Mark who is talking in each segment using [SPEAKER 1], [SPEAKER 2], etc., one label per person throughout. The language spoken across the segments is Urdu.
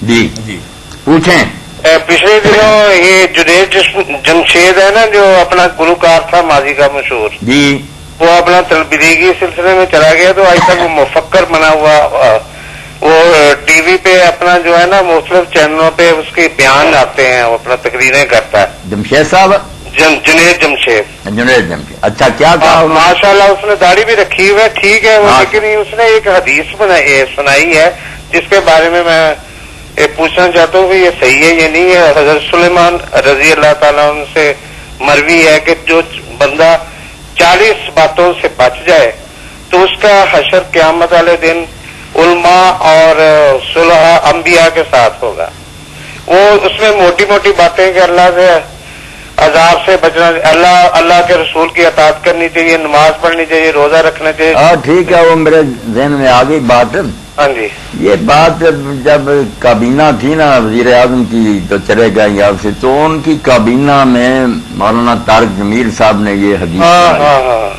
[SPEAKER 1] جی
[SPEAKER 2] جی
[SPEAKER 1] پوچھیں.
[SPEAKER 3] پچھلے دنوں یہ جنید جمشید ہے نا، جو اپنا گلوکار تھا ماضی کا مشہور،
[SPEAKER 1] جی
[SPEAKER 3] وہ اپنا تلبیگی سلسلے میں چلا گیا، تو آج تک وہ مفکر بنا ہوا، وہ ٹی وی پہ اپنا جو ہے نا مختلف چینلوں پہ اس کے بیان آتے ہیں، وہ اپنا تقریریں کرتا ہے.
[SPEAKER 1] جمشید صاحب،
[SPEAKER 3] جنید جمشید.
[SPEAKER 1] جنید جمشید. اچھا کیا کہا انہوں نے؟
[SPEAKER 3] ماشاء اللہ اس نے داڑھی بھی رکھی ہوئی ہے، ٹھیک ہے وہ،
[SPEAKER 1] ہاں.
[SPEAKER 3] لیکن اس نے ایک حدیث سنائی ہے جس کے بارے میں پوچھنا چاہتا ہوں کہ یہ صحیح ہے یا نہیں ہے. حضرت سلیمان رضی اللہ تعالیٰ عنہ سے مروی ہے کہ جو بندہ 40 باتوں سے بچ جائے تو اس کا حشر قیامت والے دن علماء اور صلحاء انبیاء کے ساتھ ہوگا. وہ اس میں موٹی موٹی باتیں کہ اللہ سے عذاب سے بچنا، اللہ کے رسول کی اطاعت کرنی چاہیے، نماز پڑھنی چاہیے، روزہ رکھنا چاہیے.
[SPEAKER 1] ہاں ٹھیک ہے، وہ میرے ذہن میں آ گئی بات.
[SPEAKER 3] ہاں جی.
[SPEAKER 1] یہ بات جب کابینہ تھی نا وزیر اعظم کی تو چلے گئے یہاں سے، تو ان کی کابینہ میں مولانا طارق جمیل صاحب نے یہ حدیث سنائی.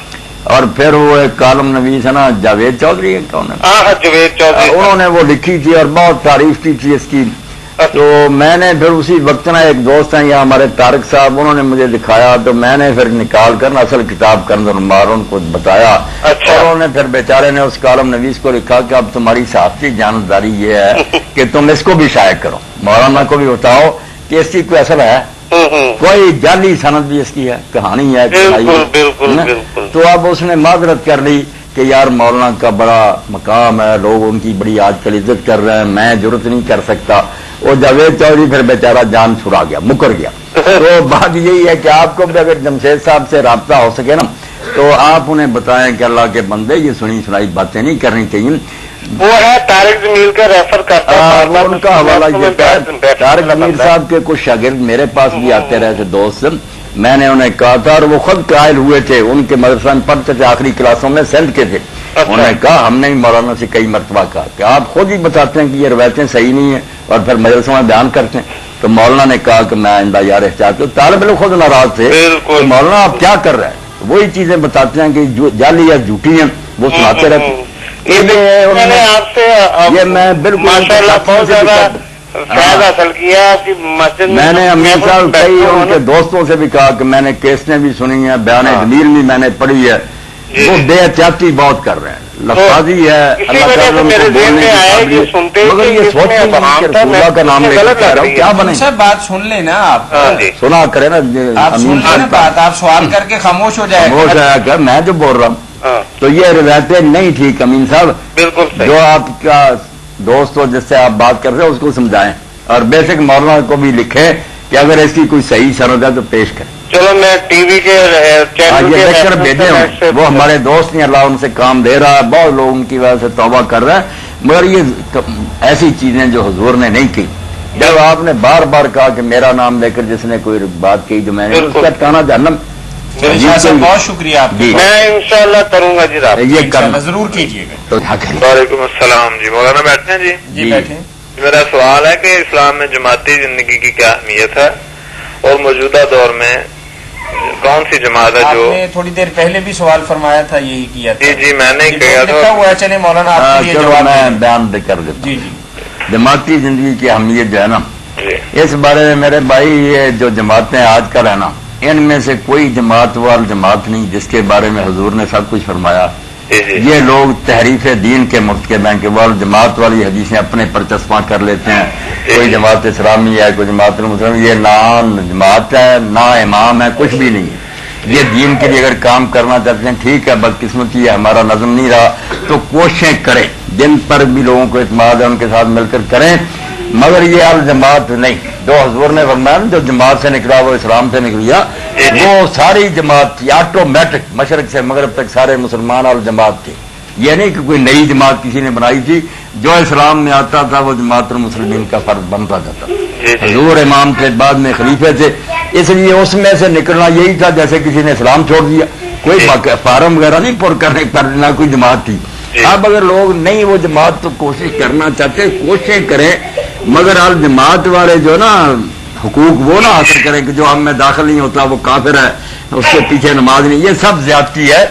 [SPEAKER 1] اور پھر وہ ایک کالم نویس ہے نا جاوید چودھری ہے، کون ہے؟
[SPEAKER 3] جاوید چودھری،
[SPEAKER 1] انہوں نے وہ لکھی تھی اور بہت تعریف کی تھی اس کی. تو میں نے پھر اسی وقت نا ایک دوست ہیں یا ہمارے طارق صاحب، انہوں نے مجھے دکھایا تو میں نے پھر نکال کر اصل کتاب کنز المار ان کو بتایا.
[SPEAKER 3] اچھا.
[SPEAKER 1] اور انہوں نے پھر بیچارے نے اس کالم نویس کو لکھا کہ اب تمہاری صحافتی جانبداری یہ ہے کہ تم اس کو بھی شائع کرو، مولانا کو بھی بتاؤ کہ اس کی کوئی اثر ہے، کوئی جعلی سند بھی اس کی ہے، کہانی ہے.
[SPEAKER 3] بالکل.
[SPEAKER 1] تو اب اس نے معذرت کر لی کہ یار مولانا کا بڑا مقام ہے، لوگ ان کی بڑی آج کل عزت کر رہے ہیں، میں ضرورت نہیں کر سکتا. وہ جاوید چودھری پھر بیچارہ جان چھڑا گیا، مکر گیا. تو بات یہی ہے کہ آپ کو بھی اگر جمشید صاحب سے رابطہ ہو سکے نا تو آپ انہیں بتائیں کہ اللہ کے بندے یہ سنی سنائی باتیں نہیں کرنی چاہیے.
[SPEAKER 3] وہ ہے طارق جمیل کا ریفر کرتا ہے،
[SPEAKER 1] ان کا حوالہ یہ ہے. طارق جمیل صاحب کے کچھ شاگرد میرے پاس بھی آتے رہے تھے دوست، میں نے انہیں کہا تھا اور وہ خود قائل ہوئے تھے، ان کے مدرسہ میں پڑھتے تھے، آخری کلاسوں میں سندھ کے تھے. انہوں نے کہا ہم نے بھی مولانا سے کئی مرتبہ کہا کہ آپ خود ہی بتاتے ہیں کہ یہ روایتیں صحیح نہیں ہیں اور پھر مدرسوں میں بیان کرتے ہیں. تو مولانا نے کہا کہ میں آئندہ یار احتیاط ہوں. طالب علم خود ناراض تھے کہ مولانا آپ کیا کر رہے ہیں، وہی چیزیں بتاتے ہیں کہ جو جعلی یا جھوٹی ہیں وہ سناتے رہتے ہیں. یہ میں بالکل
[SPEAKER 3] ماشاءاللہ بہت زیادہ فائدہ حاصل کیا آپ کی مسجد
[SPEAKER 1] میں نے امین صاحب کئی ان کے دوستوں سے بھی کہا کہ میں نے کیسٹیں بھی سنی ہیں، بیان دلیل بھی میں نے پڑھی ہے. وہ بے احتیاطی بہت کر رہے ہیں، لفاظی ہے، اللہ تعالیٰ ان کو بولنے کی قابلیت، مگر یہ سوچتے ہیں کہ رسول اللہ کا نام لے کر کہہ رہا ہوں کیا بنے.
[SPEAKER 2] سب بات سن لیں نا آپ،
[SPEAKER 1] سنا کرے نا
[SPEAKER 2] آپ سن لیں نا بات، آپ سوال کر کے خاموش ہو جائے.
[SPEAKER 1] خاموش آیا کر، میں جو بول رہا ہوں تو یہ روایتیں نہیں ٹھیک. امین صاحب
[SPEAKER 3] بالکل
[SPEAKER 1] جو آپ کا دوست ہو جس سے آپ بات کر رہے ہیں اس کو سمجھائیں اور بے شک مولانا کو بھی لکھیں کہ اگر اس کی کوئی صحیح سند ہے تو پیش کریں.
[SPEAKER 3] چلو میں ٹی وی کے چینل
[SPEAKER 1] یہ دیکھ کر بھیجیں، وہ ہمارے دوست نہیں، اللہ ان سے کام دے رہا ہے، بہت لوگ ان کی وجہ سے توبہ کر رہے ہیں، مگر یہ ایسی چیزیں جو حضور نے نہیں کی. جب آپ نے بار بار کہا کہ میرا نام لے کر جس نے کوئی بات کی تو میں نے اس کا ٹانا جہنم.
[SPEAKER 2] بہت شکریہ آپ کا،
[SPEAKER 3] میں انشاءاللہ کروں گا. جی
[SPEAKER 1] یہ کرنا
[SPEAKER 2] ضرور کیجیے گا.
[SPEAKER 1] تو کیا کریں.
[SPEAKER 4] وعلیکم السلام. جی مولانا بیٹھے ہیں.
[SPEAKER 2] جی بیٹھیں.
[SPEAKER 4] میرا سوال ہے کہ اسلام میں جماعتی زندگی کی کیا اہمیت ہے اور موجودہ دور میں کون سی جماعت ہے جو،
[SPEAKER 2] آپ نے تھوڑی دیر پہلے بھی سوال فرمایا تھا، یہی کیا تھا.
[SPEAKER 4] جی میں نے کیا تھا.
[SPEAKER 2] لکھا ہوا ہے، چلے مولانا آپ کے
[SPEAKER 1] چلو میں بیان کر دیتا
[SPEAKER 2] جی
[SPEAKER 1] ہوں. جماعتی زندگی کی اہمیت جو ہے نا،
[SPEAKER 4] جی
[SPEAKER 1] اس بارے میں میرے بھائی یہ جو جماعتیں آج کل ہے نا، ان میں سے کوئی جماعت وال جماعت نہیں جس کے بارے میں حضور نے سب کچھ فرمایا. یہ لوگ تحریف دین کے مرتکب ہیں کہ وہ جماعت والی حدیثیں اپنے پر چسپاں کر لیتے ہیں. کوئی جماعت اسلامی ہے، کوئی جماعت المسلمین، یہ نہ جماعت ہے نہ امام ہے، کچھ بھی نہیں ہے. یہ دین کے لیے اگر کام کرنا چاہتے ہیں ٹھیک ہے، بدقسمتی ہے ہمارا نظم نہیں رہا تو کوششیں کریں، جن پر بھی لوگوں کو اعتماد ہے ان کے ساتھ مل کر کریں، مگر یہ الجماعت نہیں. جو حضور نے فرمایا جو جماعت سے نکلا وہ اسلام سے نکلیا، وہ ساری جماعت تھی آٹومیٹک، مشرق سے مغرب تک سارے مسلمان الجماعت تھے. یہ نہیں کہ کوئی نئی جماعت کسی نے بنائی تھی. جو اسلام میں آتا تھا وہ جماعت المسلمین کا فرض بنتا جاتا. حضور امام تھے، بعد میں خلیفے تھے، اس لیے اس میں سے نکلنا یہی تھا جیسے کسی نے اسلام چھوڑ دیا. کوئی فارم وغیرہ نہیں پر کرنے کرنا، کوئی جماعت تھی. اب اگر لوگ نہیں وہ جماعت تو کوشش کرنا چاہتے کوششیں کریں، مگر الجماعت والے جو نا حقوق وہ نہ حاصل کریں کہ جو ہم میں داخل نہیں ہوتا وہ کافر ہے، اس کے پیچھے نماز نہیں، یہ سب زیادتی ہے.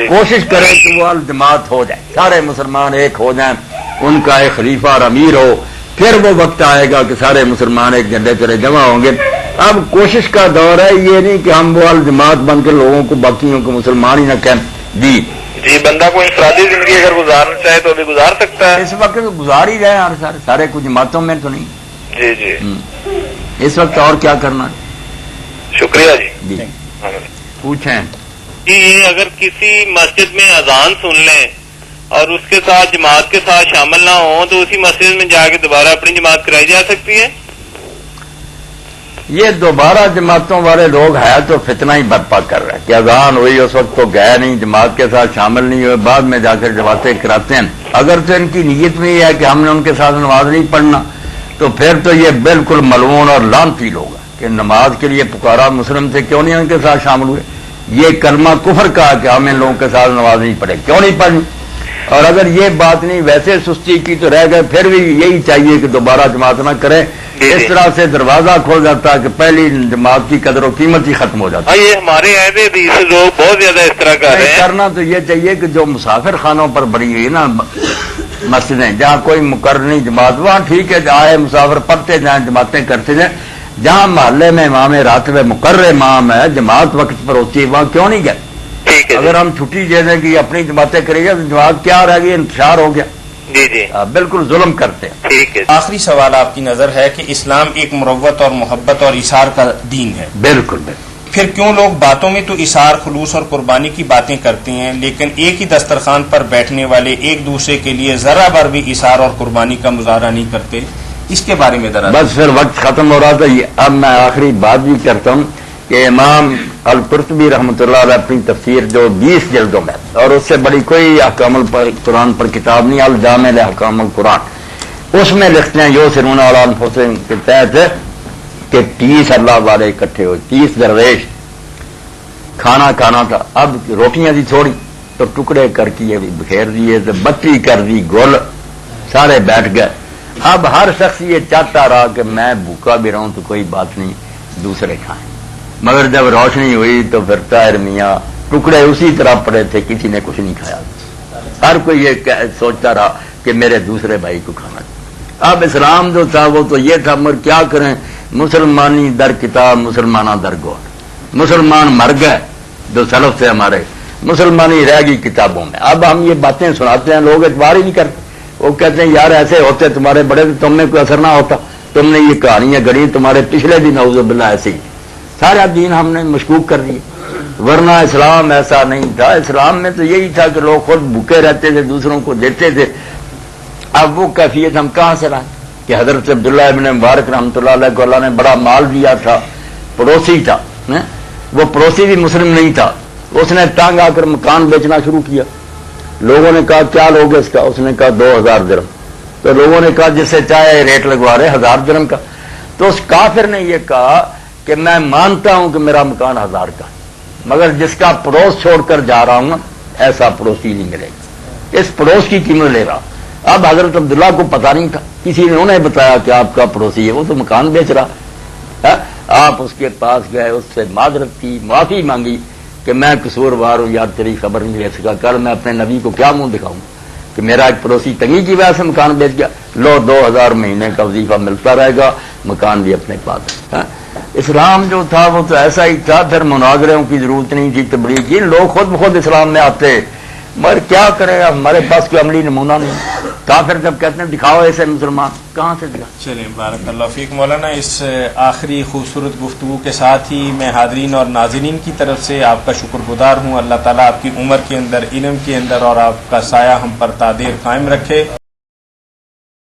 [SPEAKER 1] کوشش کریں کہ وہ الجماعت ہو جائے، سارے مسلمان ایک ہو جائیں، ان کا ایک خلیفہ اور امیر ہو، پھر وہ وقت آئے گا کہ سارے مسلمان ایک جھنڈے تلے جمع ہوں گے. اب کوشش کا دور ہے، یہ نہیں کہ ہم وہ جماعت بن کے لوگوں کو باقیوں کو مسلمان ہی نہ کہیں. جی
[SPEAKER 4] بندہ کوئی انفرادی زندگی اگر گزارنا چاہے تو ابھی گزار سکتا ہے.
[SPEAKER 1] اس وقت تو گزار ہی رہے ہیں سارے کچھ جماعتوں میں تو نہیں.
[SPEAKER 4] جی
[SPEAKER 1] اس وقت اور کیا کرنا ہے.
[SPEAKER 4] شکریہ جی.
[SPEAKER 1] پوچھیں.
[SPEAKER 4] یہ اگر کسی مسجد میں اذان سن لیں اور اس کے ساتھ جماعت کے ساتھ شامل نہ ہوں تو اسی مسجد میں جا کے دوبارہ اپنی جماعت کرائی جا سکتی ہے؟
[SPEAKER 1] یہ دوبارہ جماعتوں والے لوگ ہے تو فتنہ ہی برپا کر رہے ہیں کہ اذان ہوئی اس وقت تو گئے نہیں، جماعت کے ساتھ شامل نہیں ہوئے، بعد میں جا کر جماعتیں کراتے ہیں. اگر تو ان کی نیت میں یہ ہے کہ ہم نے ان کے ساتھ نماز نہیں پڑھنا تو پھر تو یہ بالکل ملعون اور لعنتی لوگ ہیں کہ نماز کے لیے پکارا مسلم سے کیوں نہیں ان کے ساتھ شامل ہوئے. یہ کلمہ کفر کا کہ ہم ان لوگوں کے ساتھ نماز نہیں پڑھے، کیوں نہیں پڑھنی. اور اگر یہ بات نہیں ویسے سستی کی تو رہ گئے، پھر بھی یہی چاہیے کہ دوبارہ جماعت نہ کریں. اس طرح سے دروازہ کھول جاتا ہے کہ پہلی جماعت کی قدر و قیمت ہی ختم ہو جاتی ہے.
[SPEAKER 4] یہ ہمارے اہل حدیث لوگ بہت زیادہ اس طرح کر رہے ہیں.
[SPEAKER 1] کرنا تو یہ چاہیے کہ جو مسافر خانوں پر بنی ہوئی نا مسجدیں، جہاں کوئی مقرر نہیں جماعت، وہاں ٹھیک ہے آئے مسافر پڑھتے جائیں، جماعتیں کرتے جائیں. جہاں محلے میں امام راتب مقرر امام ہے، جماعت وقت پر ہوتی ہے، وہاں کیوں نہیں گئے. اگر ہم چھٹی دے دیں کہ اپنی جماعتیں کریں گے تو جماعت کیا رہ گئی، انتشار ہو گیا.
[SPEAKER 4] جی
[SPEAKER 1] بالکل ظلم کرتے ہیں.
[SPEAKER 4] ٹھیک ہے.
[SPEAKER 2] آخری سوال آپ کی نظر ہے کہ اسلام ایک مروت اور محبت اور اثار کا دین ہے.
[SPEAKER 1] بالکل.
[SPEAKER 2] پھر کیوں لوگ باتوں میں تو اثار، خلوص اور قربانی کی باتیں کرتے ہیں لیکن ایک ہی دسترخوان پر بیٹھنے والے ایک دوسرے کے لیے ذرا بھر بھی اثار اور قربانی کا مظاہرہ نہیں کرتے؟ اس کے بارے میں ذرا.
[SPEAKER 1] بس پھر وقت ختم ہو رہا تھا. اب میں آخری بات بھی کرتا ہوں کہ امام القرطبی رحمۃ اللہ علیہ اپنی تفسیر جو 20 جلدوں میں اور اس سے بڑی کوئی احکام القرآن پر کتاب نہیں، الجامع احکام القرآن، اس میں لکھتے ہیں یوسرون علی انفسہم کے تحت کہ 30 اللہ والے اکٹھے ہوئے، 30 درویش کھانا کھانا تھا. اب روٹیاں دی تھوڑی تو ٹکڑے کر کے بکھیر دیے تو بتی کر دی گول، سارے بیٹھ گئے. اب ہر شخص یہ چاہتا رہا کہ میں بھوکا بھی رہوں تو کوئی بات نہیں، دوسرے کھائیں. مگر جب روشنی ہوئی تو پھر طاہر میاں ٹکڑے اسی طرح پڑے تھے، کسی نے کچھ نہیں کھایا. ہر کوئی یہ سوچتا رہا کہ میرے دوسرے بھائی کو کھانا چاہیے. اب اسلام جو تھا وہ تو یہ تھا، مگر کیا کریں، مسلمانی در کتاب مسلمانہ در گور. مسلمان مر گئے جو سلف تھے ہمارے، مسلمانی رہ گئی کتابوں میں. اب ہم یہ باتیں سناتے ہیں، لوگ اعتبار ہی نہیں کرتے. وہ کہتے ہیں یار ایسے ہوتے تمہارے بڑے تو تم میں کوئی اثر نہ ہوتا، تم نے یہ کہانیاں گڑی، تمہارے پچھلے بھی نعوذ باللہ ایسے ہی. سارا دین ہم نے مشکوک کر دیا، ورنہ اسلام ایسا نہیں تھا. اسلام میں تو یہی تھا کہ لوگ خود بھوکے رہتے تھے، دوسروں کو دیتے تھے. اب وہ کیفیت ہم کہاں سے لائیں کہ حضرت عبداللہ ابن مبارک رحمۃ اللہ علیہ کو اللہ نے بڑا مال دیا تھا، پڑوسی تھا، وہ پڑوسی بھی مسلم نہیں تھا. اس نے ٹانگ آ کر مکان بیچنا شروع کیا. لوگوں نے کہا کیا لوگ اس کا؟ اس نے کہا 2000 درہم. تو لوگوں نے کہا جس سے چاہے ریٹ لگوا رہے 1000 درہم کا. تو اس کافر نے یہ کہا کہ میں مانتا ہوں کہ میرا مکان 1000 کا، مگر جس کا پڑوس چھوڑ کر جا رہا ہوں نا ایسا پڑوسی نہیں ملے گا، اس پڑوس کی قیمت لے رہا. اب حضرت عبداللہ کو پتہ نہیں تھا، کسی نے انہیں بتایا کہ آپ کا پڑوسی ہے، وہ تو مکان بیچ رہا ہے. آپ اس کے پاس گئے، اس سے معذرت کی، معافی مانگی کہ میں قصوروار ہوں یار، تیری خبر نہیں لے سکا. کل میں اپنے نبی کو کیا منہ دکھاؤں کہ میرا ایک پڑوسی تنگی کی وجہ سے مکان بیچ گیا. لو 2000 مہینے کا وظیفہ ملتا رہے گا، مکان بھی اپنے پاس ہے. اسلام جو تھا وہ تو ایسا ہی تھا. پھر مناظروں کی ضرورت نہیں تھی، تبلیغ کی. لوگ خود بخود اسلام میں آتے، مگر کیا کرے، ہمارے پاس کوئی عملی نمونہ نہیں. کافر جب کہتے ہیں دکھاؤ ایسے مسلمان، کہاں سے دکھا.
[SPEAKER 2] چلیں بارک اللہ فیک مولانا. اس آخری خوبصورت گفتگو کے ساتھ ہی میں حاضرین اور ناظرین کی طرف سے آپ کا شکر گزار ہوں. اللہ تعالیٰ آپ کی عمر کے اندر، علم کے اندر اور آپ کا سایہ ہم پر تا دیر قائم رکھے.